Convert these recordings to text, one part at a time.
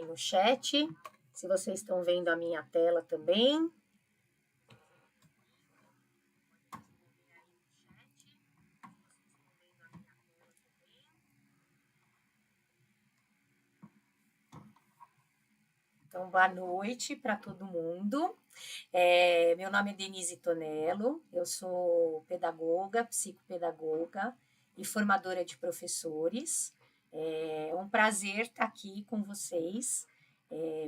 no chat, se vocês estão vendo a minha tela também. Então, boa noite para todo mundo. Meu nome é Denise Tonello, eu sou pedagoga, psicopedagoga e formadora de professores. É um prazer estar aqui com vocês.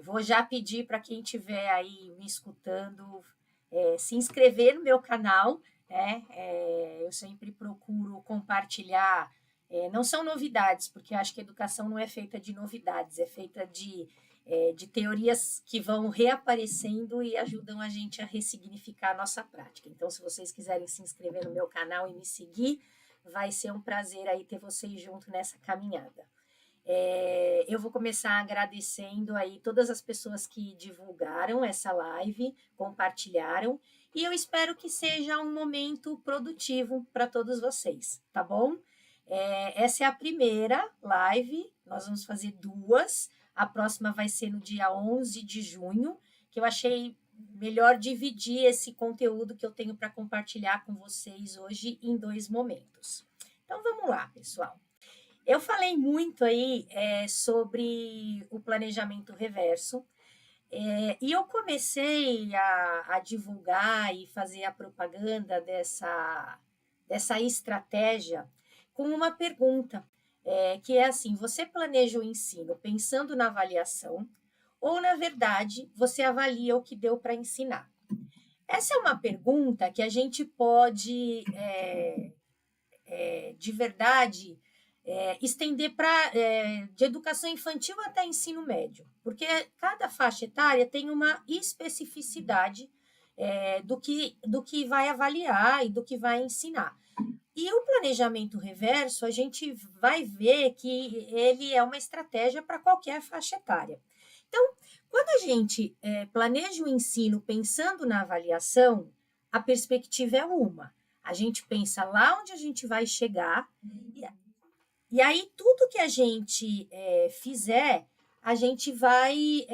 Vou já pedir para quem estiver aí me escutando se inscrever no meu canal, né? Eu sempre procuro compartilhar. Não são novidades, porque eu acho que a educação não é feita de novidades, é feita de teorias que vão reaparecendo e ajudam a gente a ressignificar a nossa prática. Então, se vocês quiserem se inscrever no meu canal e me seguir, vai ser um prazer aí ter vocês junto nessa caminhada. Eu vou começar agradecendo aí todas as pessoas que divulgaram essa live, compartilharam, e eu espero que seja um momento produtivo para todos vocês, tá bom? Essa é a primeira live, nós vamos fazer duas. A próxima vai ser no dia 11 de junho, que eu achei melhor dividir esse conteúdo que eu tenho para compartilhar com vocês hoje em dois momentos. Então, vamos lá, pessoal. Eu falei muito aí sobre o planejamento reverso, e eu comecei a divulgar e fazer a propaganda dessa estratégia com uma pergunta, que é assim: você planeja o ensino pensando na avaliação ou, na verdade, você avalia o que deu para ensinar? Essa é uma pergunta que a gente pode, de verdade, estender de educação infantil até ensino médio, porque cada faixa etária tem uma especificidade do que vai avaliar e do que vai ensinar. E o planejamento reverso, a gente vai ver que ele é uma estratégia para qualquer faixa etária. Então, quando a gente planeja o ensino pensando na avaliação, a perspectiva é uma. A gente pensa lá onde a gente vai chegar, e aí tudo que a gente fizer, a gente vai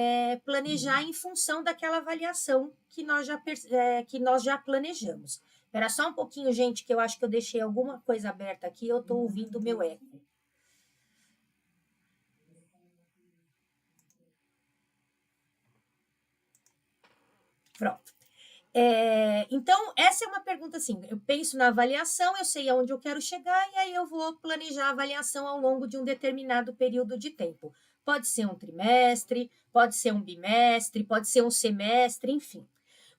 planejar em função daquela avaliação que nós já planejamos. Espera só um pouquinho, gente, que eu acho que eu deixei alguma coisa aberta aqui, eu estou ouvindo o meu eco. Pronto. Então, essa é uma pergunta assim, eu penso na avaliação, eu sei aonde eu quero chegar, e aí eu vou planejar a avaliação ao longo de um determinado período de tempo. Pode ser um trimestre, pode ser um bimestre, pode ser um semestre, enfim.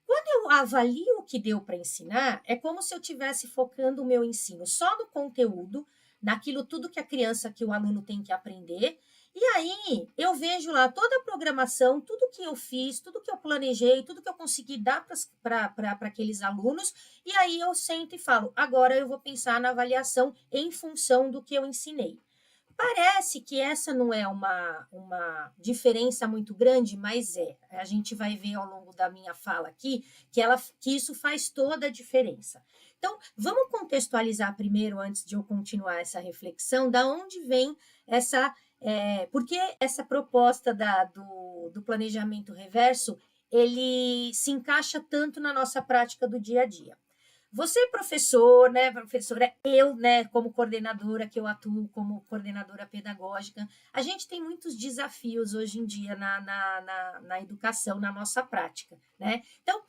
Quando eu avalio o que deu para ensinar, é como se eu estivesse focando o meu ensino só no conteúdo, naquilo tudo que a criança, que o aluno tem que aprender, e aí eu vejo lá toda a programação, tudo que eu fiz, tudo que eu planejei, tudo que eu consegui dar para aqueles alunos, e aí eu sento e falo: agora eu vou pensar na avaliação em função do que eu ensinei. Parece que essa não é uma diferença muito grande, mas é. A gente vai ver ao longo da minha fala aqui que isso faz toda a diferença. Então, vamos contextualizar primeiro, antes de eu continuar essa reflexão, da onde vem essa... por que essa proposta do planejamento reverso, ele se encaixa tanto na nossa prática do dia a dia. Você, professor, né, professora, eu, né, como coordenadora, que eu atuo como coordenadora pedagógica, a gente tem muitos desafios hoje em dia na educação, na nossa prática, né? Então,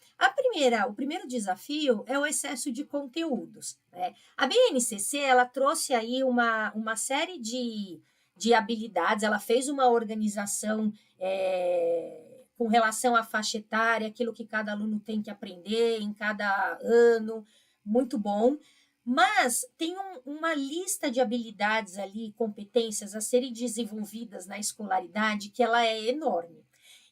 o primeiro desafio é o excesso de conteúdos, né? A BNCC, ela trouxe aí uma série de habilidades, ela fez uma organização com relação à faixa etária, aquilo que cada aluno tem que aprender em cada ano, muito bom, mas tem uma lista de habilidades ali, competências a serem desenvolvidas na escolaridade, que ela é enorme.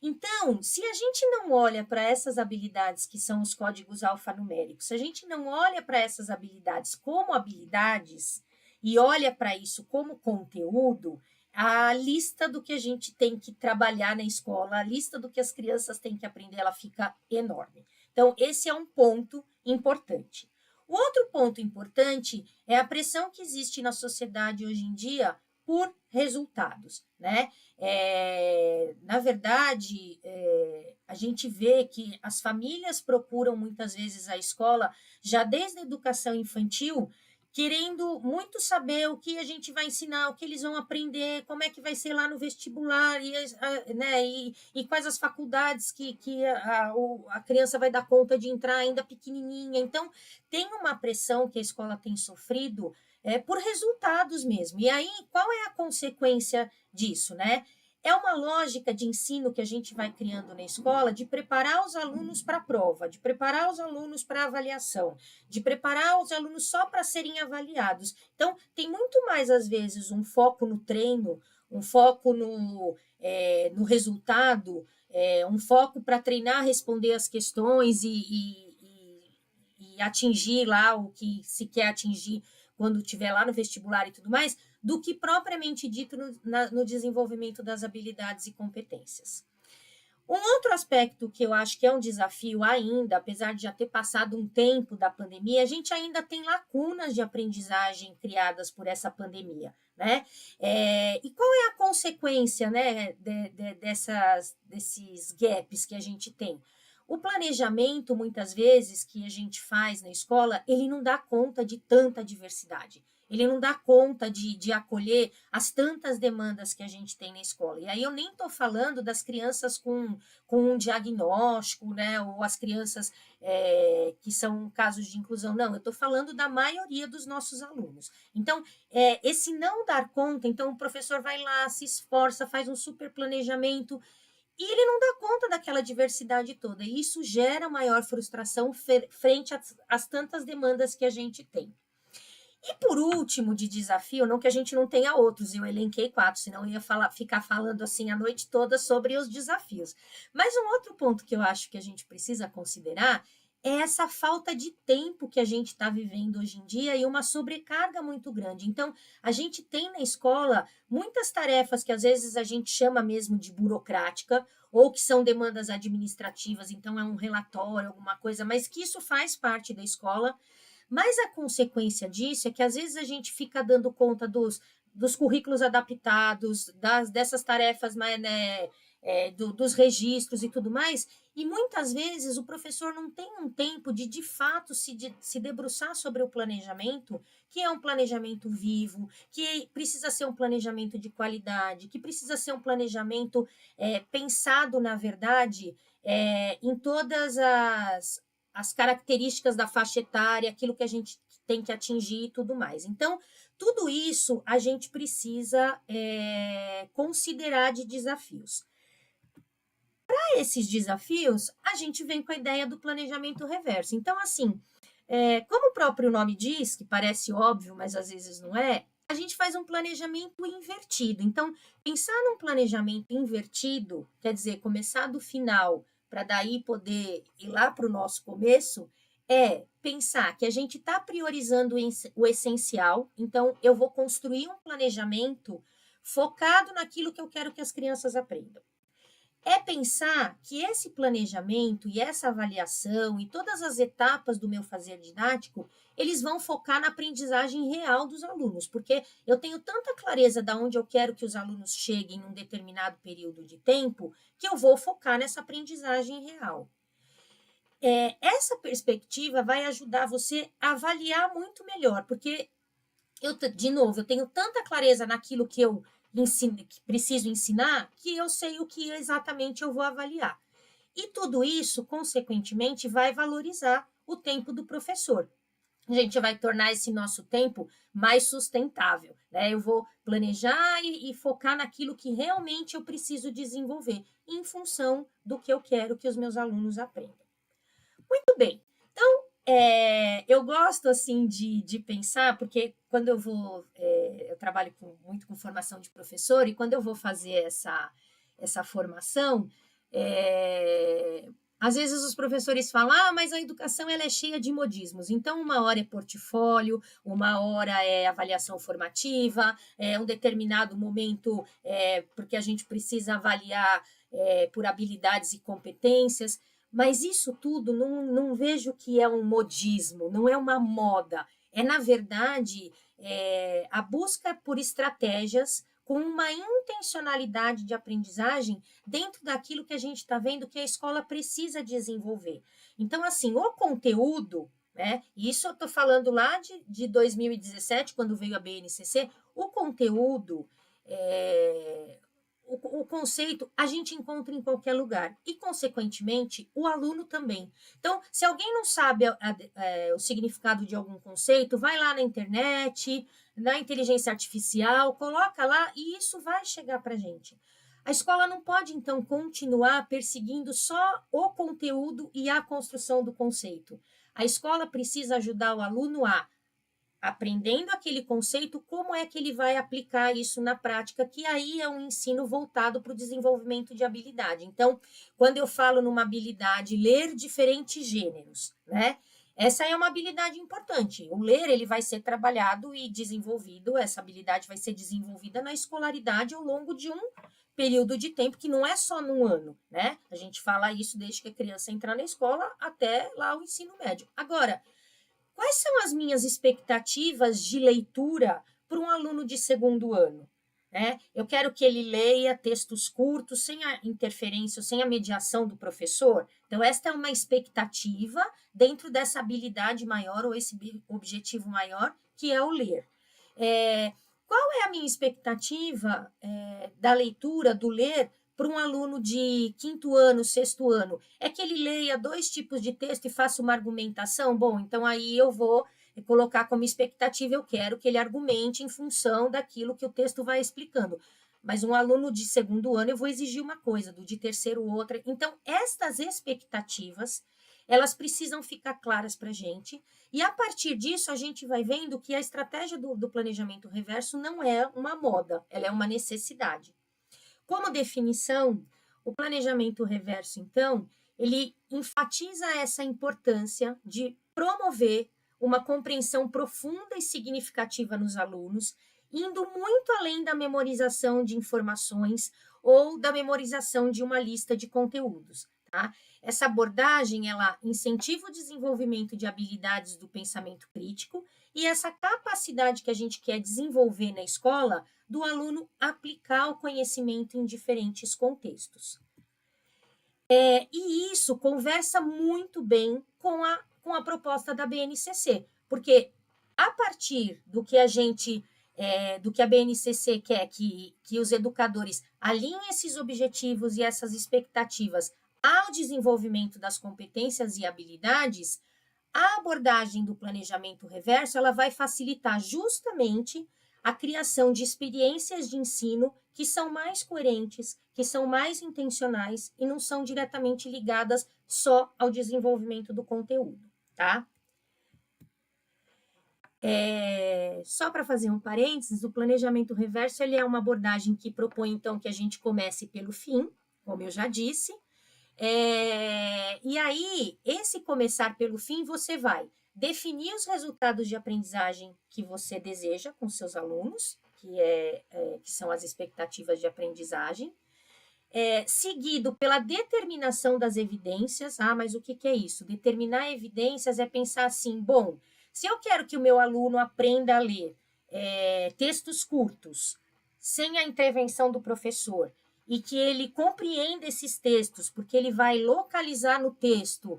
Então, se a gente não olha para essas habilidades que são os códigos alfanuméricos, se a gente não olha para essas habilidades como habilidades e olha para isso como conteúdo, a lista do que a gente tem que trabalhar na escola, a lista do que as crianças têm que aprender, ela fica enorme. Então, esse é um ponto importante. O outro ponto importante é a pressão que existe na sociedade hoje em dia por resultados, né? Na verdade, a gente vê que as famílias procuram muitas vezes a escola, já desde a educação infantil, querendo muito saber o que a gente vai ensinar, o que eles vão aprender, como é que vai ser lá no vestibular, né, e quais as faculdades que a criança vai dar conta de entrar ainda pequenininha. Então, tem uma pressão que a escola tem sofrido por resultados mesmo. E aí, qual é a consequência disso, né? É uma lógica de ensino que a gente vai criando na escola de preparar os alunos para a prova, de preparar os alunos para a avaliação, de preparar os alunos só para serem avaliados. Então, tem muito mais, às vezes, um foco no treino, um foco no resultado, um foco para treinar, responder as questões e atingir lá o que se quer atingir quando estiver lá no vestibular e tudo mais, do que propriamente dito no desenvolvimento das habilidades e competências. Um outro aspecto que eu acho que é um desafio ainda, apesar de já ter passado um tempo da pandemia, a gente ainda tem lacunas de aprendizagem criadas por essa pandemia, né? E qual é a consequência, né, desses gaps que a gente tem? O planejamento, muitas vezes, que a gente faz na escola, ele não dá conta de tanta diversidade. Ele não dá conta de acolher as tantas demandas que a gente tem na escola. E aí eu nem estou falando das crianças com um diagnóstico, né, ou as crianças que são casos de inclusão. Não, eu estou falando da maioria dos nossos alunos. Então, esse não dar conta, então o professor vai lá, se esforça, faz um super planejamento, e ele não dá conta daquela diversidade toda. E isso gera maior frustração frente às tantas demandas que a gente tem. E por último, de desafio, não que a gente não tenha outros, eu elenquei 4, senão eu ia ficar falando assim a noite toda sobre os desafios. Mas um outro ponto que eu acho que a gente precisa considerar é essa falta de tempo que a gente está vivendo hoje em dia e uma sobrecarga muito grande. Então, a gente tem na escola muitas tarefas que às vezes a gente chama mesmo de burocrática, ou que são demandas administrativas, então é um relatório, alguma coisa, mas que isso faz parte da escola. Mas a consequência disso é que às vezes a gente fica dando conta dos currículos adaptados, dessas tarefas, né, dos registros e tudo mais, e muitas vezes o professor não tem um tempo de fato, se debruçar sobre o planejamento, que é um planejamento vivo, que precisa ser um planejamento de qualidade, que precisa ser um planejamento pensado, na verdade, em todas as características da faixa etária, aquilo que a gente tem que atingir e tudo mais. Então, tudo isso a gente precisa considerar de desafios. Para esses desafios, a gente vem com a ideia do planejamento reverso. Então, assim, como o próprio nome diz, que parece óbvio, mas às vezes não é, a gente faz um planejamento invertido. Então, pensar num planejamento invertido, quer dizer, começar do final para daí poder ir lá para o nosso começo, é pensar que a gente está priorizando o essencial, então eu vou construir um planejamento focado naquilo que eu quero que as crianças aprendam. É pensar que esse planejamento e essa avaliação e todas as etapas do meu fazer didático, eles vão focar na aprendizagem real dos alunos, porque eu tenho tanta clareza de onde eu quero que os alunos cheguem num determinado período de tempo, que eu vou focar nessa aprendizagem real. Essa perspectiva vai ajudar você a avaliar muito melhor, porque, de novo, eu tenho tanta clareza naquilo que eu que preciso ensinar, que eu sei o que exatamente eu vou avaliar. E tudo isso, consequentemente, vai valorizar o tempo do professor. A gente vai tornar esse nosso tempo mais sustentável, né? Eu vou planejar e focar naquilo que realmente eu preciso desenvolver, em função do que eu quero que os meus alunos aprendam. Muito bem. Então, eu gosto assim de pensar, porque quando eu vou, eu trabalho muito com formação de professor, e quando eu vou fazer essa formação, às vezes os professores falam, mas a educação ela é cheia de modismos. Então, uma hora é portfólio, uma hora é avaliação formativa, um determinado momento porque a gente precisa avaliar por habilidades e competências. Mas isso tudo não vejo que é um modismo, não é uma moda. Na verdade, a busca por estratégias com uma intencionalidade de aprendizagem dentro daquilo que a gente está vendo que a escola precisa desenvolver. Então, assim, o conteúdo, né? Isso eu estou falando lá de 2017, quando veio a BNCC, o conteúdo, o conceito a gente encontra em qualquer lugar e, consequentemente, o aluno também. Então, se alguém não sabe o significado de algum conceito, vai lá na internet, na inteligência artificial, coloca lá e isso vai chegar para a gente. A escola não pode, então, continuar perseguindo só o conteúdo e a construção do conceito. A escola precisa ajudar o aluno a aprendendo aquele conceito, como é que ele vai aplicar isso na prática, que aí é um ensino voltado para o desenvolvimento de habilidade. Então, quando eu falo numa habilidade, ler diferentes gêneros, né? Essa é uma habilidade importante. O ler, ele vai ser trabalhado e desenvolvido, essa habilidade vai ser desenvolvida na escolaridade ao longo de um período de tempo, que não é só num ano, né? A gente fala isso desde que a criança entrar na escola até lá o ensino médio. Agora, quais são as minhas expectativas de leitura para um aluno de segundo ano? Né? Eu quero que ele leia textos curtos, sem a interferência, sem a mediação do professor. Então, esta é uma expectativa dentro dessa habilidade maior ou esse objetivo maior, que é o ler. Qual é a minha expectativa da leitura, do ler, para um aluno de quinto ano, sexto ano? É que ele leia 2 tipos de texto e faça uma argumentação? Bom, então aí eu vou colocar como expectativa, eu quero que ele argumente em função daquilo que o texto vai explicando. Mas um aluno de segundo ano, eu vou exigir uma coisa, do de terceiro outra. Então, estas expectativas, elas precisam ficar claras para a gente, e a partir disso a gente vai vendo que a estratégia do planejamento reverso não é uma moda, ela é uma necessidade. Como definição, o planejamento reverso, então, ele enfatiza essa importância de promover uma compreensão profunda e significativa nos alunos, indo muito além da memorização de informações ou da memorização de uma lista de conteúdos. Tá? Essa abordagem, ela incentiva o desenvolvimento de habilidades do pensamento crítico e essa capacidade que a gente quer desenvolver na escola do aluno aplicar o conhecimento em diferentes contextos. E isso conversa muito bem com a proposta da BNCC, porque a partir do que do que a BNCC quer que os educadores alinhem esses objetivos e essas expectativas ao desenvolvimento das competências e habilidades, a abordagem do planejamento reverso, ela vai facilitar justamente a criação de experiências de ensino que são mais coerentes, que são mais intencionais e não são diretamente ligadas só ao desenvolvimento do conteúdo, tá? Só para fazer um parênteses, o planejamento reverso ele é uma abordagem que propõe, então, que a gente comece pelo fim, como eu já disse, e aí, esse começar pelo fim, você vai definir os resultados de aprendizagem que você deseja com seus alunos, que são as expectativas de aprendizagem, seguido pela determinação das evidências. Ah, mas o que é isso? Determinar evidências é pensar assim, bom, se eu quero que o meu aluno aprenda a ler textos curtos, sem a intervenção do professor, e que ele compreenda esses textos, porque ele vai localizar no texto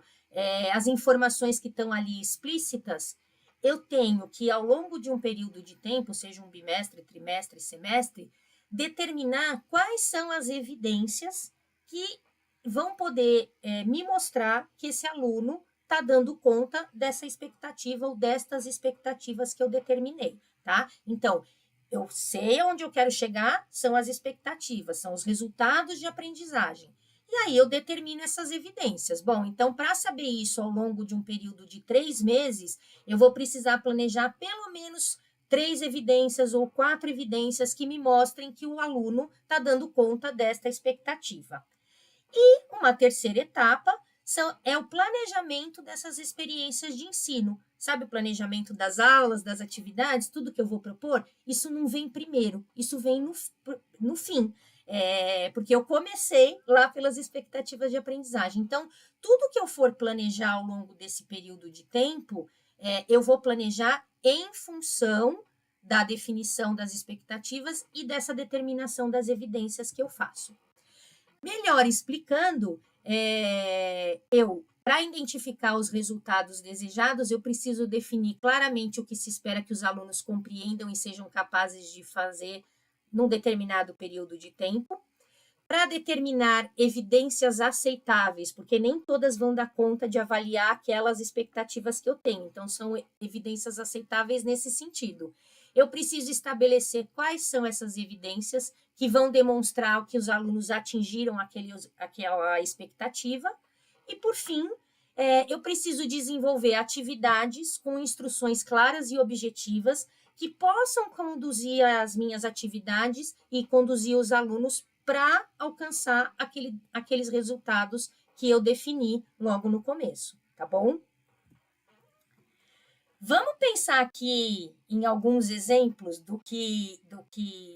as informações que estão ali explícitas, eu tenho que, ao longo de um período de tempo, seja um bimestre, trimestre, semestre, determinar quais são as evidências que vão poder me mostrar que esse aluno está dando conta dessa expectativa ou destas expectativas que eu determinei, tá? Então, eu sei onde eu quero chegar, são as expectativas, são os resultados de aprendizagem. E aí eu determino essas evidências. Bom, então, para saber isso ao longo de um período de 3 meses, eu vou precisar planejar pelo menos 3 evidências ou 4 evidências que me mostrem que o aluno está dando conta desta expectativa. E uma terceira etapa é o planejamento dessas experiências de ensino. Sabe o planejamento das aulas, das atividades, tudo que eu vou propor? Isso não vem primeiro, isso vem no fim. Porque eu comecei lá pelas expectativas de aprendizagem. Então, tudo que eu for planejar ao longo desse período de tempo, eu vou planejar em função da definição das expectativas e dessa determinação das evidências que eu faço. Melhor explicando, para identificar os resultados desejados, eu preciso definir claramente o que se espera que os alunos compreendam e sejam capazes de fazer num determinado período de tempo, para determinar evidências aceitáveis, porque nem todas vão dar conta de avaliar aquelas expectativas que eu tenho, então são evidências aceitáveis nesse sentido. Eu preciso estabelecer quais são essas evidências que vão demonstrar que os alunos atingiram aquela expectativa, e, por fim, eu preciso desenvolver atividades com instruções claras e objetivas que possam conduzir as minhas atividades e conduzir os alunos para alcançar aqueles resultados que eu defini logo no começo, tá bom? Vamos pensar aqui em alguns exemplos do que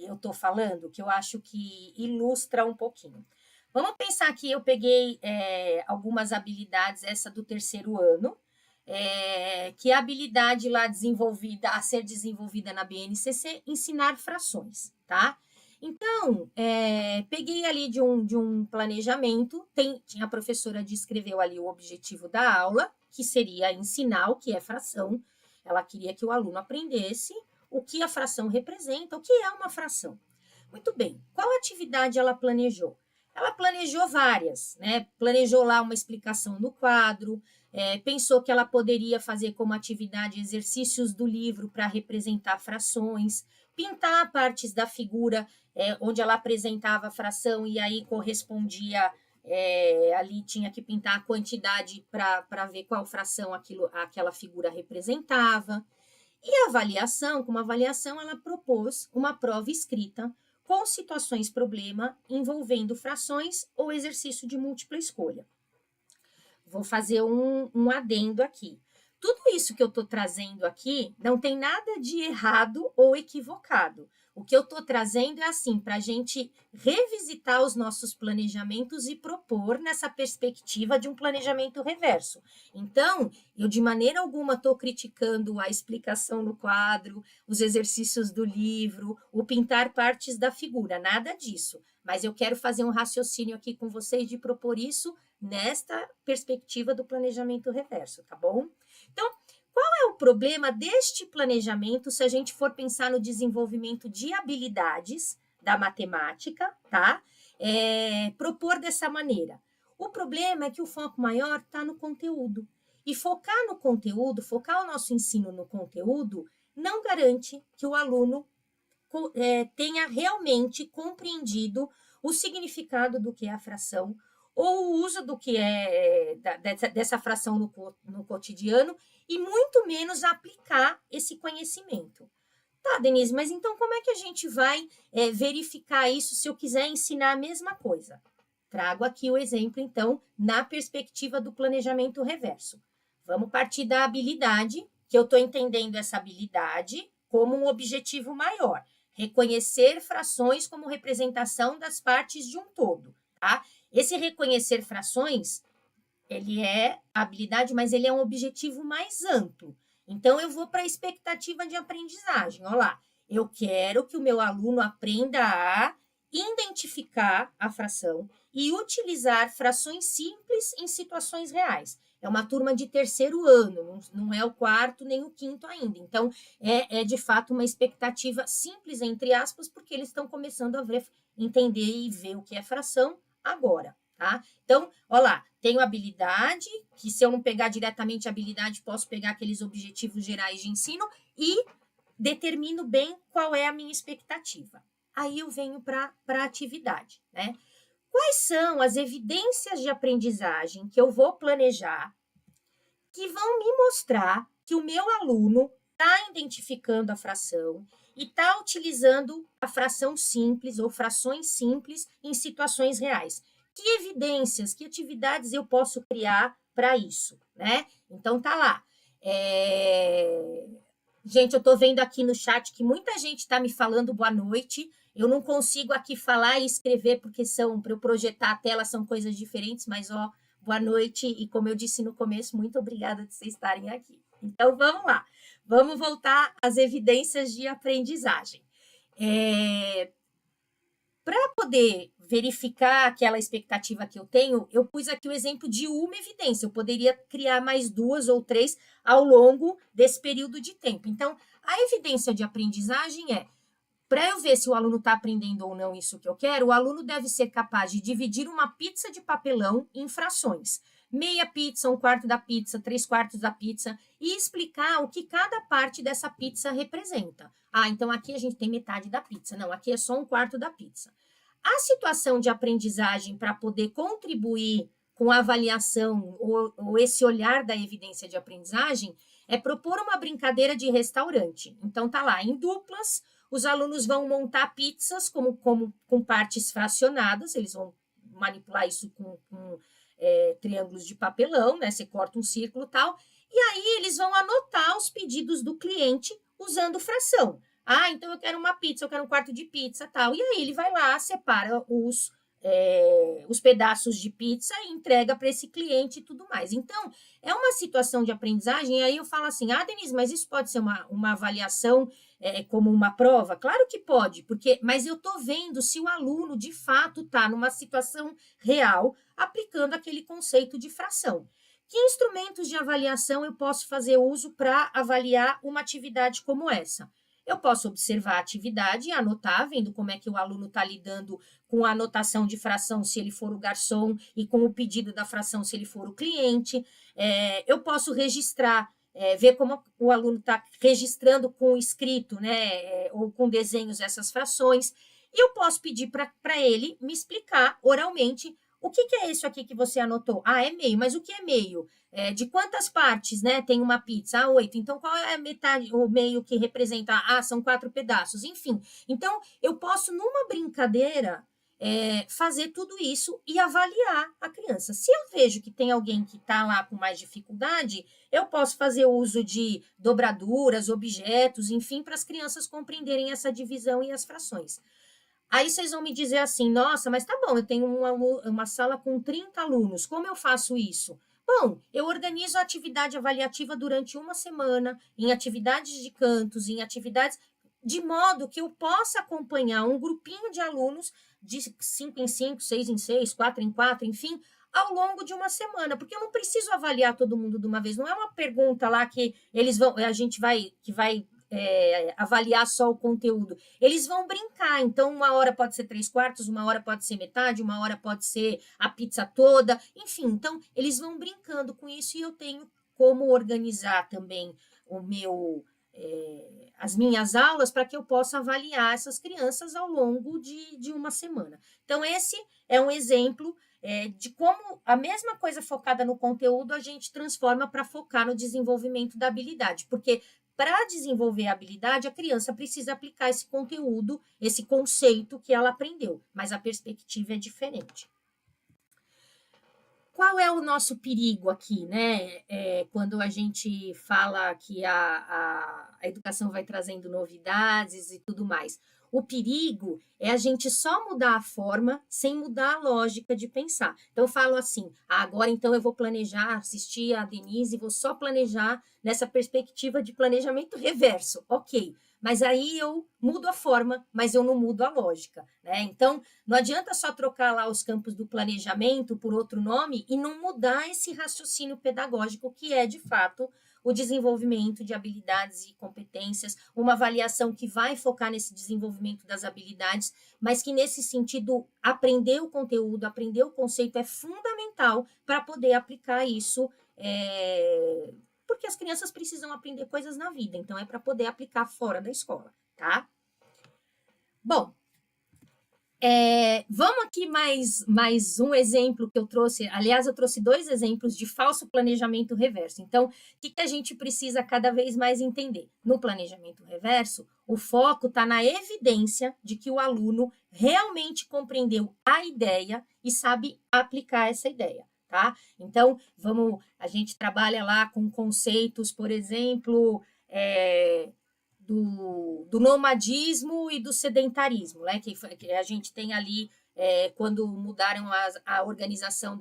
eu estou falando, que eu acho que ilustra um pouquinho. Vamos pensar que eu peguei algumas habilidades, essa do terceiro ano, que é a habilidade lá a ser desenvolvida na BNCC, ensinar frações, tá? Então, peguei ali de um planejamento, a professora descreveu ali o objetivo da aula, que seria ensinar o que é fração. Ela queria que o aluno aprendesse o que a fração representa, o que é uma fração. Muito bem, qual atividade ela planejou? Ela planejou várias, né? Planejou lá uma explicação no quadro, pensou que ela poderia fazer como atividade exercícios do livro para representar frações, pintar partes da figura onde ela apresentava a fração e aí correspondia, ali tinha que pintar a quantidade para ver qual fração aquela figura representava. E a avaliação, como avaliação, ela propôs uma prova escrita com situações problema envolvendo frações ou exercício de múltipla escolha. Vou fazer um adendo aqui. Tudo isso que eu estou trazendo aqui não tem nada de errado ou equivocado. O que eu estou trazendo é assim, para a gente revisitar os nossos planejamentos e propor nessa perspectiva de um planejamento reverso. Então, eu de maneira alguma estou criticando a explicação no quadro, os exercícios do livro, o pintar partes da figura, nada disso. Mas eu quero fazer um raciocínio aqui com vocês de propor isso nesta perspectiva do planejamento reverso, tá bom? Então, qual é o problema deste planejamento se a gente for pensar no desenvolvimento de habilidades da matemática, tá? Propor dessa maneira. O problema é que o foco maior está no conteúdo. E focar no conteúdo, focar o nosso ensino no conteúdo, não garante que o aluno tenha realmente compreendido o significado do que é a fração, ou o uso do que dessa fração no cotidiano, e muito menos aplicar esse conhecimento. Tá, Denise, mas então como é que a gente vai verificar isso se eu quiser ensinar a mesma coisa? Trago aqui o exemplo, então, na perspectiva do planejamento reverso. Vamos partir da habilidade, que eu estou entendendo essa habilidade como um objetivo maior. Reconhecer frações como representação das partes de um todo, tá? Esse reconhecer frações, ele é habilidade, mas ele é um objetivo mais amplo. Então, eu vou para a expectativa de aprendizagem. Olha lá, eu quero que o meu aluno aprenda a identificar a fração e utilizar frações simples em situações reais. É uma turma de terceiro ano, não é o quarto nem o quinto ainda. Então, de fato uma expectativa simples, entre aspas, porque eles estão começando a entender e ver o que é fração agora, tá? Então, olha lá, tenho habilidade, que se eu não pegar diretamente a habilidade, posso pegar aqueles objetivos gerais de ensino e determino bem qual é a minha expectativa. Aí eu venho para a atividade, né? Quais são as evidências de aprendizagem que eu vou planejar que vão me mostrar que o meu aluno está identificando a fração e está utilizando a fração simples ou frações simples em situações reais? Que evidências, que atividades eu posso criar para isso, né? Então, tá lá. Gente, eu estou vendo aqui no chat que muita gente está me falando boa noite. Eu não consigo aqui falar e escrever porque para eu projetar a tela são coisas diferentes, mas boa noite e como eu disse no começo, muito obrigada de vocês estarem aqui. Então, vamos lá. Vamos voltar às evidências de aprendizagem. Para poder verificar aquela expectativa que eu tenho, eu pus aqui o exemplo de uma evidência. Eu poderia criar mais 2 ou 3 ao longo desse período de tempo. Então, a evidência de aprendizagem é, para eu ver se o aluno está aprendendo ou não isso que eu quero, o aluno deve ser capaz de dividir uma pizza de papelão em frações. Meia pizza, 1/4 da pizza, 3/4 da pizza, e explicar o que cada parte dessa pizza representa. Ah, então aqui a gente tem metade da pizza. Não, aqui é só 1/4 da pizza. A situação de aprendizagem para poder contribuir com a avaliação ou esse olhar da evidência de aprendizagem é propor uma brincadeira de restaurante. Então, tá lá, em duplas, os alunos vão montar pizzas com partes fracionadas, eles vão manipular isso com triângulos de papelão, né? Você corta um círculo e tal, e aí eles vão anotar os pedidos do cliente usando fração. Ah, então eu quero uma pizza, eu quero 1/4 de pizza, tal. E aí ele vai lá, separa os pedaços de pizza e entrega para esse cliente e tudo mais. Então, é uma situação de aprendizagem, e aí eu falo assim, Denise, mas isso pode ser uma avaliação como uma prova? Claro que pode, mas eu estou vendo se o aluno, de fato, está numa situação real, aplicando aquele conceito de fração. Que instrumentos de avaliação eu posso fazer uso para avaliar uma atividade como essa? Eu posso observar a atividade e anotar, vendo como é que o aluno está lidando com a anotação de fração, se ele for o garçom, e com o pedido da fração, se ele for o cliente. Eu posso registrar, ver como o aluno está registrando com escrito, né, ou com desenhos essas frações. E eu posso pedir para ele me explicar oralmente o que é isso aqui que você anotou? Ah, é meio, mas o que é meio? De quantas partes, né, tem uma pizza? Ah, 8. Então, qual é a metade, o meio que representa? Ah, são 4 pedaços. Enfim, então, eu posso, numa brincadeira, fazer tudo isso e avaliar a criança. Se eu vejo que tem alguém que está lá com mais dificuldade, eu posso fazer uso de dobraduras, objetos, enfim, para as crianças compreenderem essa divisão e as frações. Aí vocês vão me dizer assim, nossa, mas tá bom, eu tenho uma sala com 30 alunos, como eu faço isso? Bom, eu organizo a atividade avaliativa durante uma semana, em atividades de cantos, em atividades, de modo que eu possa acompanhar um grupinho de alunos de 5 em 5, 6 em 6, 4 em 4, enfim, ao longo de uma semana, porque eu não preciso avaliar todo mundo de uma vez, não é uma pergunta lá que que vai avaliar só o conteúdo. Eles vão brincar, então uma hora pode ser 3/4, uma hora pode ser metade, uma hora pode ser a pizza toda, enfim, então eles vão brincando com isso e eu tenho como organizar também as minhas aulas para que eu possa avaliar essas crianças ao longo de uma semana. Então, esse é um exemplo de como a mesma coisa focada no conteúdo a gente transforma para focar no desenvolvimento da habilidade, porque para desenvolver a habilidade, a criança precisa aplicar esse conteúdo, esse conceito que ela aprendeu, mas a perspectiva é diferente. Qual é o nosso perigo aqui, né? Quando a gente fala que a educação vai trazendo novidades e tudo mais. O perigo é a gente só mudar a forma sem mudar a lógica de pensar. Então, eu falo assim, agora então eu vou planejar, assistir a Denise e vou só planejar nessa perspectiva de planejamento reverso. Ok, mas aí eu mudo a forma, mas eu não mudo a lógica, né? Então, não adianta só trocar lá os campos do planejamento por outro nome e não mudar esse raciocínio pedagógico que é, de fato, o desenvolvimento de habilidades e competências, uma avaliação que vai focar nesse desenvolvimento das habilidades, mas que, nesse sentido, aprender o conteúdo, aprender o conceito é fundamental para poder aplicar isso, porque as crianças precisam aprender coisas na vida, então é para poder aplicar fora da escola, tá? Bom, vamos aqui mais um exemplo que eu trouxe. Aliás, eu trouxe 2 exemplos de falso planejamento reverso. Então, o que a gente precisa cada vez mais entender? No planejamento reverso, o foco está na evidência de que o aluno realmente compreendeu a ideia e sabe aplicar essa ideia. Tá? Então, a gente trabalha lá com conceitos, por exemplo, do nomadismo e do sedentarismo, né? Que a gente tem ali, quando mudaram a organização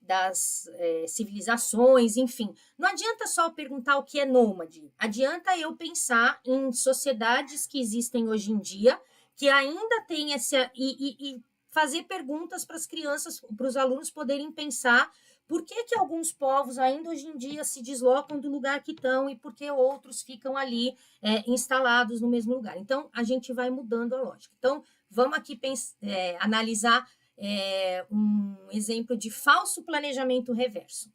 das civilizações, enfim. Não adianta só perguntar o que é nômade, adianta eu pensar em sociedades que existem hoje em dia, que ainda tem e fazer perguntas para as crianças, para os alunos poderem pensar por que alguns povos ainda hoje em dia se deslocam do lugar que estão e por que outros ficam ali instalados no mesmo lugar. Então, a gente vai mudando a lógica. Então, vamos aqui analisar um exemplo de falso planejamento reverso.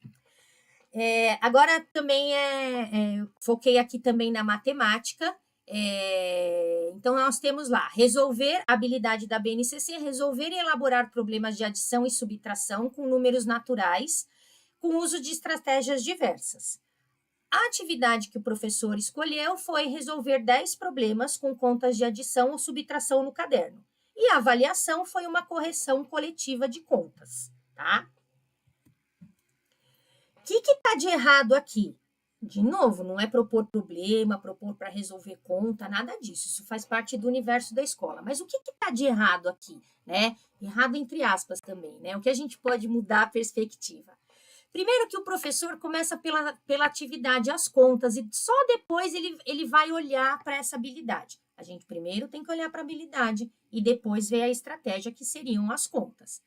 Agora também foquei aqui também na matemática. Então, nós temos lá, resolver a habilidade da BNCC, resolver e elaborar problemas de adição e subtração com números naturais, com uso de estratégias diversas. A atividade que o professor escolheu foi resolver 10 problemas com contas de adição ou subtração no caderno. E a avaliação foi uma correção coletiva de contas, tá? O que está de errado aqui? De novo, não é propor problema, propor para resolver conta, nada disso. Isso faz parte do universo da escola. Mas o que está de errado aqui? Né? Errado entre aspas também, né? O que a gente pode mudar a perspectiva? Primeiro que o professor começa pela atividade, as contas, e só depois ele vai olhar para essa habilidade. A gente primeiro tem que olhar para a habilidade e depois ver a estratégia, que seriam as contas.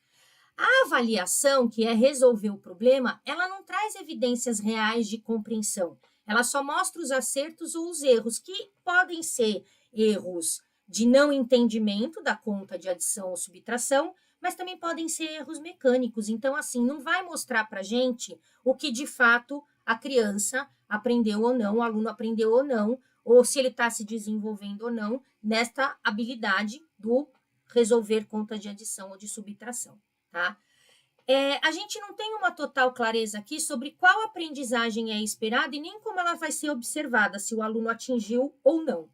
A avaliação, que é resolver o problema, ela não traz evidências reais de compreensão. Ela só mostra os acertos ou os erros, que podem ser erros de não entendimento da conta de adição ou subtração, mas também podem ser erros mecânicos. Então, assim, não vai mostrar para a gente o que de fato a criança aprendeu ou não, o aluno aprendeu ou se ele está se desenvolvendo ou não nesta habilidade do resolver conta de adição ou de subtração. Tá? A gente não tem uma total clareza aqui sobre qual aprendizagem é esperada e nem como ela vai ser observada, se o aluno atingiu ou não.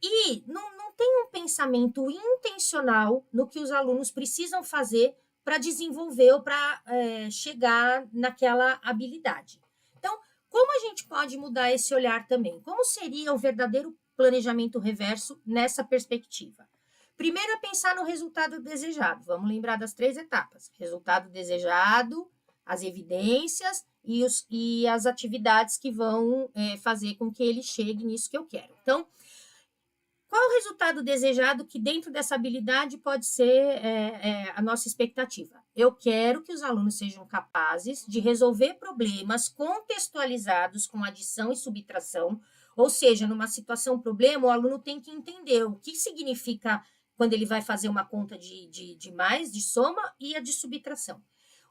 E não tem um pensamento intencional no que os alunos precisam fazer para desenvolver ou para chegar naquela habilidade. Então, como a gente pode mudar esse olhar também? Como seria o verdadeiro planejamento reverso nessa perspectiva? Primeiro é pensar no resultado desejado. Vamos lembrar das 3 etapas. Resultado desejado, as evidências e as atividades que vão fazer com que ele chegue nisso que eu quero. Então, qual o resultado desejado que dentro dessa habilidade pode ser a nossa expectativa? Eu quero que os alunos sejam capazes de resolver problemas contextualizados com adição e subtração, ou seja, numa situação problema, o aluno tem que entender o que significa quando ele vai fazer uma conta de mais, de soma, e a de subtração.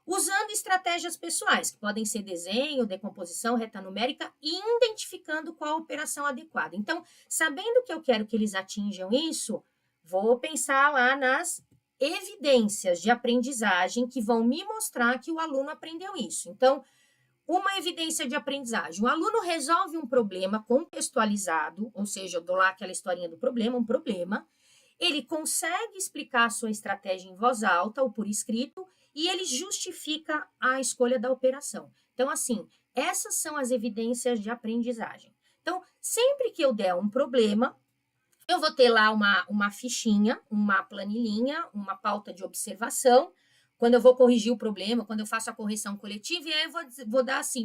Usando estratégias pessoais, que podem ser desenho, decomposição, reta numérica, e identificando qual a operação adequada. Então, sabendo que eu quero que eles atinjam isso, vou pensar lá nas evidências de aprendizagem que vão me mostrar que o aluno aprendeu isso. Então, uma evidência de aprendizagem. O aluno resolve um problema contextualizado, ou seja, eu dou lá aquela historinha do problema, um problema, ele consegue explicar a sua estratégia em voz alta ou por escrito, e ele justifica a escolha da operação. Então, assim, essas são as evidências de aprendizagem. Então, sempre que eu der um problema, eu vou ter lá uma fichinha, uma planilhinha, uma pauta de observação, quando eu vou corrigir o problema, quando eu faço a correção coletiva, e aí eu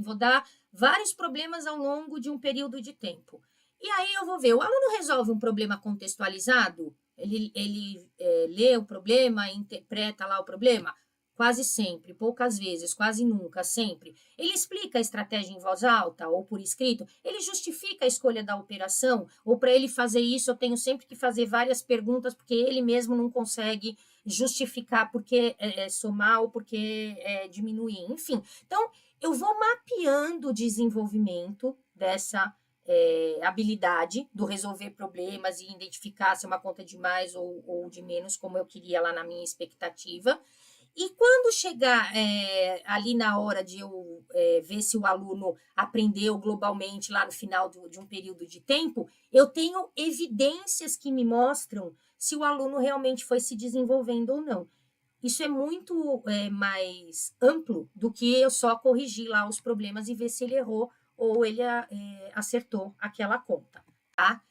vou dar vários problemas ao longo de um período de tempo. E aí eu vou ver, o aluno resolve um problema contextualizado? Ele lê o problema, interpreta lá o problema? Quase sempre, poucas vezes, quase nunca, sempre. Ele explica a estratégia em voz alta ou por escrito? Ele justifica a escolha da operação? Ou para ele fazer isso, eu tenho sempre que fazer várias perguntas, porque ele mesmo não consegue justificar porque somar ou porque diminuir, enfim. Então, eu vou mapeando o desenvolvimento dessa habilidade do resolver problemas e identificar se é uma conta de mais ou de menos, como eu queria lá na minha expectativa. E quando chegar ali na hora de eu ver se o aluno aprendeu globalmente lá no final de um período de tempo, eu tenho evidências que me mostram se o aluno realmente foi se desenvolvendo ou não. Isso é muito mais amplo do que eu só corrigir lá os problemas e ver se ele errou ou ele acertou aquela conta, tá?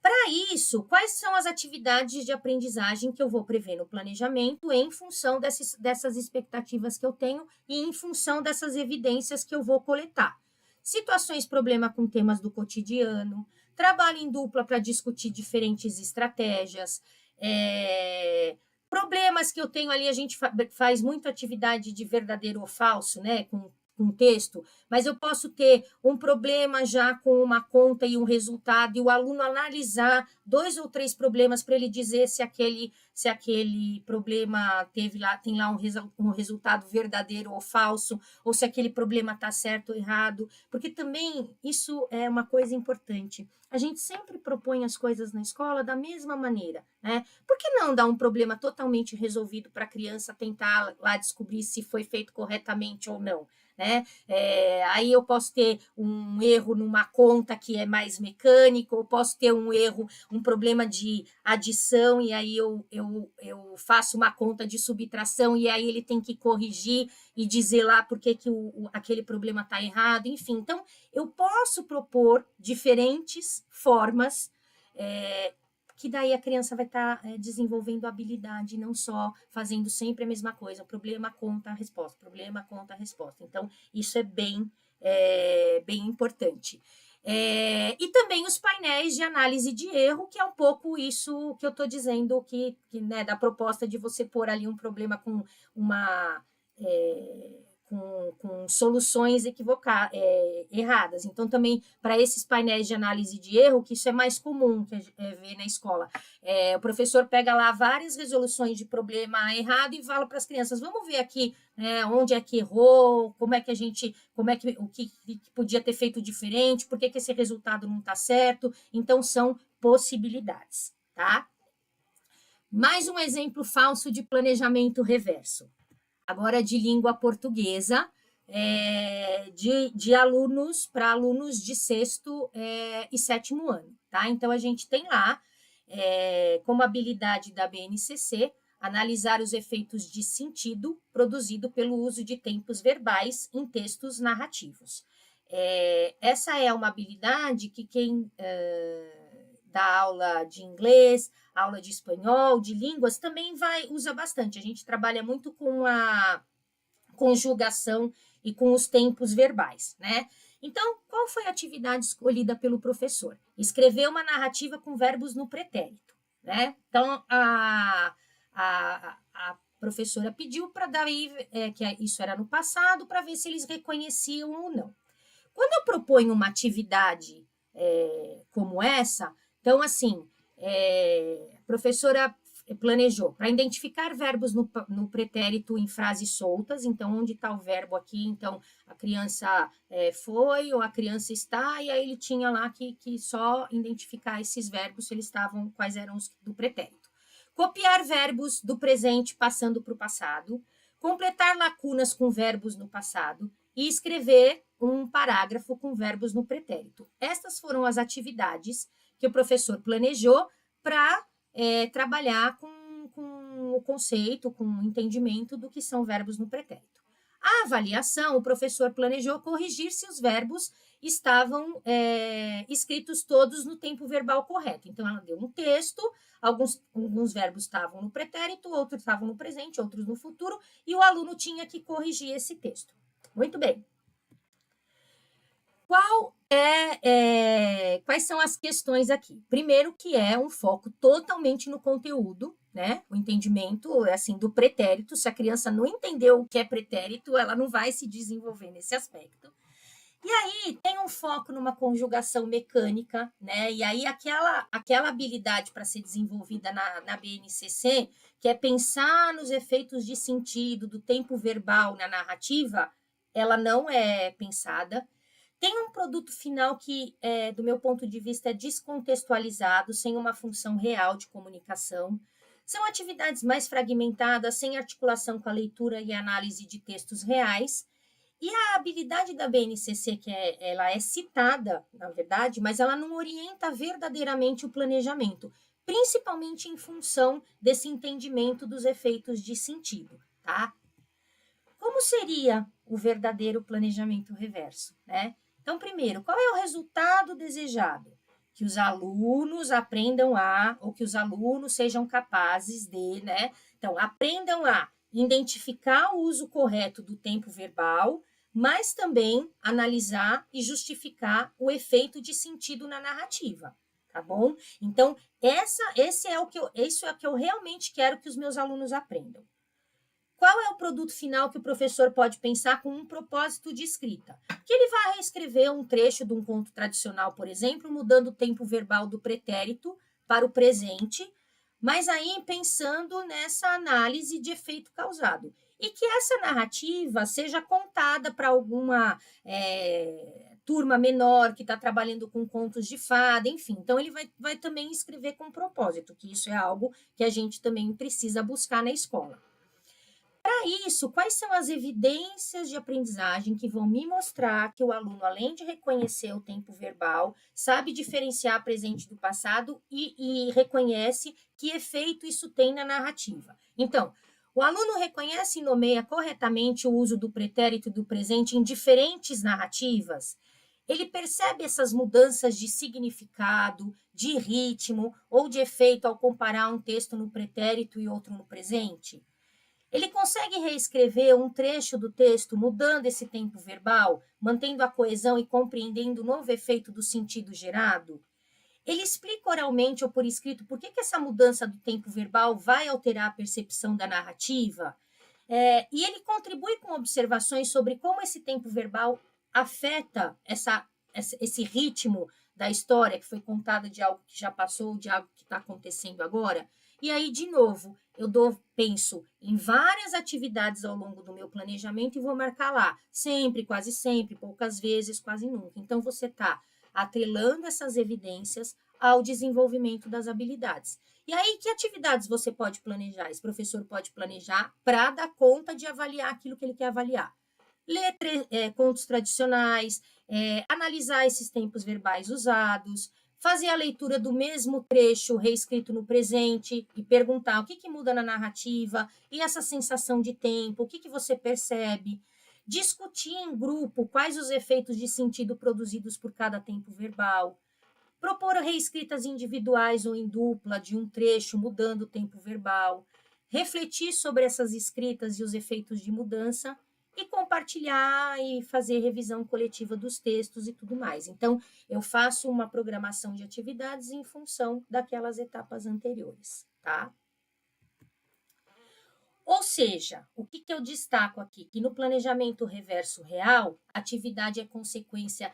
Para isso, quais são as atividades de aprendizagem que eu vou prever no planejamento em função dessas expectativas que eu tenho e em função dessas evidências que eu vou coletar? Situações, problema com temas do cotidiano, trabalho em dupla para discutir diferentes estratégias, problemas que eu tenho ali, a gente faz muito atividade de verdadeiro ou falso, né, com texto, mas eu posso ter um problema já com uma conta e um resultado, e o aluno analisar 2 ou 3 problemas para ele dizer se aquele problema tem lá um resultado verdadeiro ou falso, ou se aquele problema está certo ou errado, porque também isso é uma coisa importante. A gente sempre propõe as coisas na escola da mesma maneira, né? Por que não dar um problema totalmente resolvido para a criança tentar lá descobrir se foi feito corretamente ou não? Né? Aí eu posso ter um erro numa conta que é mais mecânico, ou posso ter um erro, um problema de adição, e aí eu faço uma conta de subtração, e aí ele tem que corrigir e dizer lá por que aquele problema está errado, enfim. Então, eu posso propor diferentes formas que daí a criança vai estar desenvolvendo habilidade, não só fazendo sempre a mesma coisa, o problema conta a resposta, problema conta a resposta. Então, isso é bem importante. E também os painéis de análise de erro, que é um pouco isso que eu estou dizendo, né, da proposta de você pôr ali um problema com uma... com soluções erradas. Então, também, para esses painéis de análise de erro, que isso é mais comum que ver na escola, o professor pega lá várias resoluções de problema errado e fala para as crianças, vamos ver aqui onde é que errou, o que podia ter feito diferente, por que esse resultado não está certo. Então, são possibilidades, tá? Mais um exemplo falso de planejamento reverso. Agora de língua portuguesa, de alunos para alunos de 6º e 7º ano. Tá? Então, a gente tem lá, como habilidade da BNCC, analisar os efeitos de sentido produzido pelo uso de tempos verbais em textos narrativos. Essa é uma habilidade que quem dá aula de inglês, aula de espanhol, de línguas, também usa bastante. A gente trabalha muito com a conjugação e com os tempos verbais, né? Então, qual foi a atividade escolhida pelo professor? Escrever uma narrativa com verbos no pretérito, né? Então, a professora pediu para daí, que isso era no passado, para ver se eles reconheciam ou não. Quando eu proponho uma atividade como essa, então, assim, a professora planejou para identificar verbos no pretérito em frases soltas, então, onde está o verbo aqui? Então, a criança foi ou a criança está, e aí ele tinha lá que só identificar esses verbos, se eles estavam, quais eram os do pretérito. Copiar verbos do presente passando para o passado, completar lacunas com verbos no passado e escrever um parágrafo com verbos no pretérito. Estas foram as atividades que o professor planejou para trabalhar com o conceito, com o entendimento do que são verbos no pretérito. A avaliação, o professor planejou corrigir se os verbos estavam escritos todos no tempo verbal correto. Então, ela deu um texto, alguns verbos estavam no pretérito, outros estavam no presente, outros no futuro, e o aluno tinha que corrigir esse texto. Muito bem. Quais são as questões aqui? Primeiro, que é um foco totalmente no conteúdo, né? O entendimento, assim, do pretérito. Se a criança não entendeu o que é pretérito, ela não vai se desenvolver nesse aspecto. E aí, tem um foco numa conjugação mecânica, né? E aí, aquela habilidade para ser desenvolvida na BNCC, que é pensar nos efeitos de sentido do tempo verbal na narrativa, ela não é pensada. Tem um produto final que, do meu ponto de vista, é descontextualizado, sem uma função real de comunicação. São atividades mais fragmentadas, sem articulação com a leitura e análise de textos reais. E a habilidade da BNCC, ela é citada, na verdade, mas ela não orienta verdadeiramente o planejamento, principalmente em função desse entendimento dos efeitos de sentido, tá? Como seria o verdadeiro planejamento reverso, né? Então, primeiro, qual é o resultado desejado? que os alunos aprendam ou que os alunos sejam capazes de, né? Então, aprendam a identificar o uso correto do tempo verbal, mas também analisar e justificar o efeito de sentido na narrativa, tá bom? Então, isso é o que eu realmente quero que os meus alunos aprendam. Qual é o produto final que o professor pode pensar com um propósito de escrita? Que ele vai reescrever um trecho de um conto tradicional, por exemplo, mudando o tempo verbal do pretérito para o presente, mas aí pensando nessa análise de efeito causado. E que essa narrativa seja contada para alguma turma menor que está trabalhando com contos de fada, enfim. Então, ele vai também escrever com propósito, que isso é algo que a gente também precisa buscar na escola. Para isso, quais são as evidências de aprendizagem que vão me mostrar que o aluno, além de reconhecer o tempo verbal, sabe diferenciar presente do passado e reconhece que efeito isso tem na narrativa? Então, o aluno reconhece e nomeia corretamente o uso do pretérito e do presente em diferentes narrativas? Ele percebe essas mudanças de significado, de ritmo ou de efeito ao comparar um texto no pretérito e outro no presente? Ele consegue reescrever um trecho do texto mudando esse tempo verbal, mantendo a coesão e compreendendo o novo efeito do sentido gerado? Ele explica oralmente ou por escrito por que essa mudança do tempo verbal vai alterar a percepção da narrativa? E ele contribui com observações sobre como esse tempo verbal afeta esse ritmo da história que foi contada de algo que já passou, de algo que está acontecendo agora. E aí, de novo, penso em várias atividades ao longo do meu planejamento e vou marcar lá, sempre, quase sempre, poucas vezes, quase nunca. Então, você está atrelando essas evidências ao desenvolvimento das habilidades. E aí, que atividades você pode planejar? Esse professor pode planejar para dar conta de avaliar aquilo que ele quer avaliar. Ler contos tradicionais, analisar esses tempos verbais usados, fazer a leitura do mesmo trecho reescrito no presente e perguntar o que muda na narrativa e essa sensação de tempo, o que você percebe. Discutir em grupo quais os efeitos de sentido produzidos por cada tempo verbal. Propor reescritas individuais ou em dupla de um trecho, mudando o tempo verbal. Refletir sobre essas escritas e os efeitos de mudança e compartilhar e fazer revisão coletiva dos textos e tudo mais. Então, eu faço uma programação de atividades em função daquelas etapas anteriores, tá? Ou seja, o que eu destaco aqui? Que no planejamento reverso real, a atividade é consequência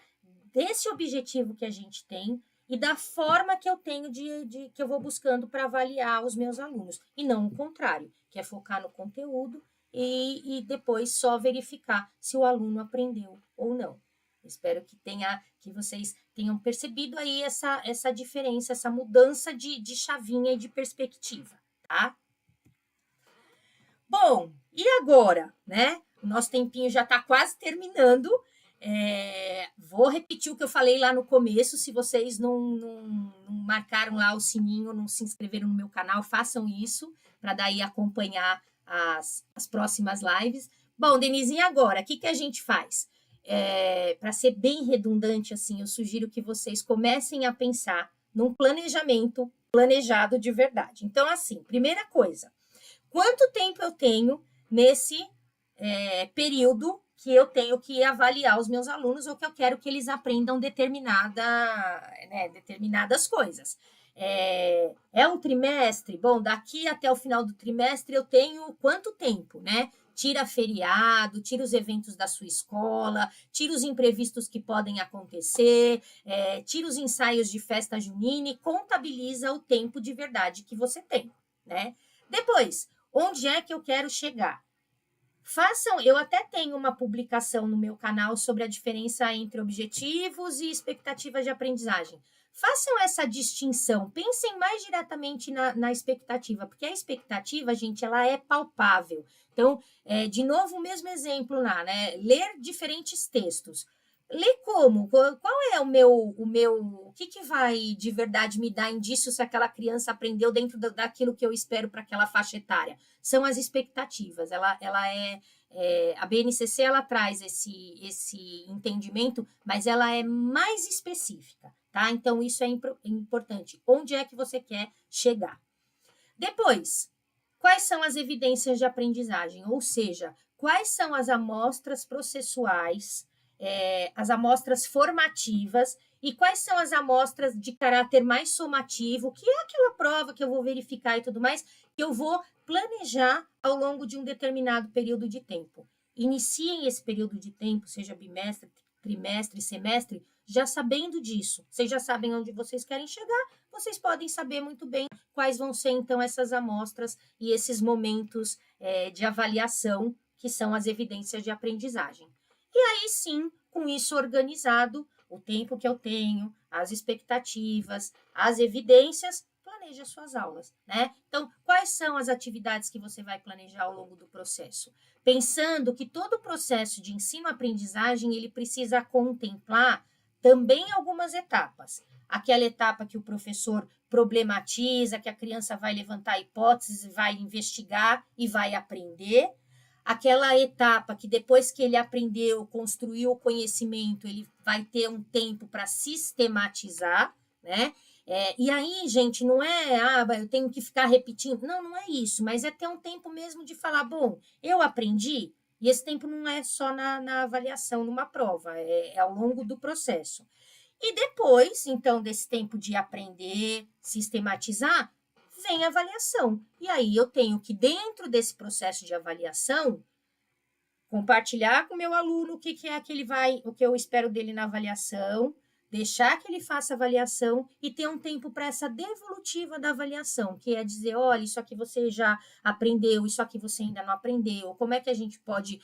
desse objetivo que a gente tem e da forma que eu tenho que eu vou buscando para avaliar os meus alunos, e não o contrário, que é focar no conteúdo e depois só verificar se o aluno aprendeu ou não. Espero que vocês tenham percebido aí essa diferença, essa mudança de chavinha e de perspectiva, tá? Bom, e agora, né? O nosso tempinho já está quase terminando. Vou repetir o que eu falei lá no começo. Se vocês não marcaram lá o sininho, não se inscreveram no meu canal, façam isso para daí acompanhar as próximas lives. Bom, Denise, e agora? O que a gente faz? Para ser bem redundante, assim, eu sugiro que vocês comecem a pensar num planejamento planejado de verdade. Então, assim, primeira coisa, quanto tempo eu tenho nesse período que eu tenho que avaliar os meus alunos ou que eu quero que eles aprendam determinadas coisas? É um trimestre? Bom, daqui até o final do trimestre eu tenho quanto tempo, né? Tira feriado, tira os eventos da sua escola, tira os imprevistos que podem acontecer, tira os ensaios de festa junina e contabiliza o tempo de verdade que você tem, né? Depois, onde é que eu quero chegar? Eu até tenho uma publicação no meu canal sobre a diferença entre objetivos e expectativas de aprendizagem. Façam essa distinção, pensem mais diretamente na expectativa, porque a expectativa, gente, ela é palpável. Então, de novo, o mesmo exemplo lá, né? Ler diferentes textos. Ler como? Qual é o que vai de verdade me dar indício se aquela criança aprendeu dentro daquilo que eu espero para aquela faixa etária? São as expectativas. A BNCC ela traz esse entendimento, mas ela é mais específica, tá? Então, isso é importante. Onde é que você quer chegar? Depois, quais são as evidências de aprendizagem? Ou seja, quais são as amostras processuais, as amostras formativas e quais são as amostras de caráter mais somativo, que é aquela prova que eu vou verificar e tudo mais, que eu vou planejar ao longo de um determinado período de tempo. Iniciem esse período de tempo, seja bimestre, trimestre, semestre, já sabendo disso. Vocês já sabem onde vocês querem chegar, vocês podem saber muito bem quais vão ser, então, essas amostras e esses momentos de avaliação, que são as evidências de aprendizagem. E aí, sim, com isso organizado, o tempo que eu tenho, as expectativas, as evidências, planeje as suas aulas, né? Então, quais são as atividades que você vai planejar ao longo do processo? Pensando que todo o processo de ensino-aprendizagem, ele precisa contemplar também algumas etapas. Aquela etapa que o professor problematiza, que a criança vai levantar hipóteses, vai investigar e vai aprender. Aquela etapa que depois que ele aprendeu, construiu o conhecimento, ele vai ter um tempo para sistematizar, né? E aí, gente, não é, eu tenho que ficar repetindo. Não, não é isso, mas é ter um tempo mesmo de falar, bom, eu aprendi, e esse tempo não é só na avaliação, numa prova, é ao longo do processo. E depois, então, desse tempo de aprender, sistematizar, vem a avaliação. E aí eu tenho que, dentro desse processo de avaliação, compartilhar com o meu aluno o que é que ele vai, o que eu espero dele na avaliação, deixar que ele faça a avaliação e ter um tempo para essa devolutiva da avaliação, que é dizer, olha, isso aqui você já aprendeu, isso aqui você ainda não aprendeu, como é que a gente pode,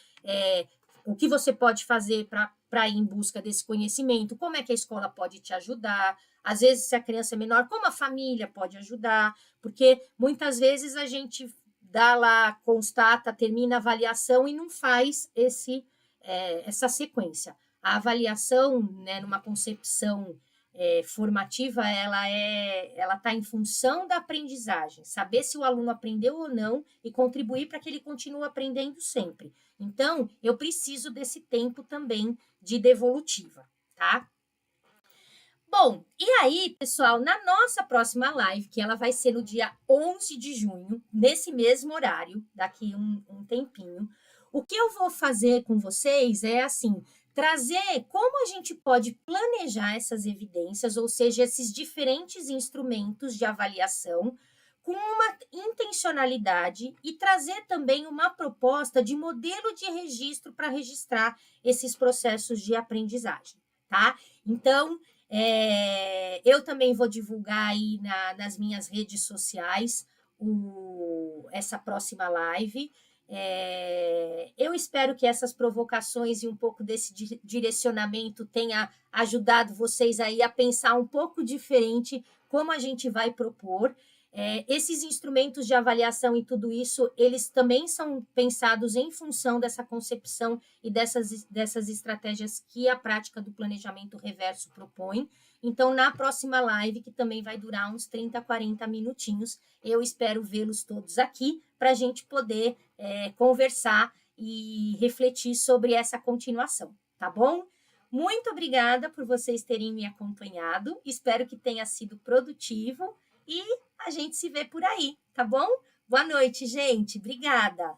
o que você pode fazer para ir em busca desse conhecimento, como é que a escola pode te ajudar, às vezes, se a criança é menor, como a família pode ajudar, porque muitas vezes a gente dá lá, constata, termina a avaliação e não faz essa sequência. A avaliação, né, numa concepção formativa, ela está em função da aprendizagem, saber se o aluno aprendeu ou não e contribuir para que ele continue aprendendo sempre. Então, eu preciso desse tempo também de devolutiva, tá? Bom, e aí, pessoal, na nossa próxima live, que ela vai ser no dia 11 de junho, nesse mesmo horário, daqui um tempinho, o que eu vou fazer com vocês é, assim, trazer como a gente pode planejar essas evidências, ou seja, esses diferentes instrumentos de avaliação, com uma intencionalidade e trazer também uma proposta de modelo de registro para registrar esses processos de aprendizagem, tá? Então, eu também vou divulgar aí nas minhas redes sociais essa próxima live. Eu espero que essas provocações e um pouco desse direcionamento tenha ajudado vocês aí a pensar um pouco diferente como a gente vai propor. Esses instrumentos de avaliação e tudo isso, eles também são pensados em função dessa concepção e dessas estratégias que a prática do planejamento reverso propõe. Então, na próxima live, que também vai durar uns 30, 40 minutinhos, eu espero vê-los todos aqui para a gente poder conversar e refletir sobre essa continuação, tá bom? Muito obrigada por vocês terem me acompanhado, espero que tenha sido produtivo e a gente se vê por aí, tá bom? Boa noite, gente. Obrigada.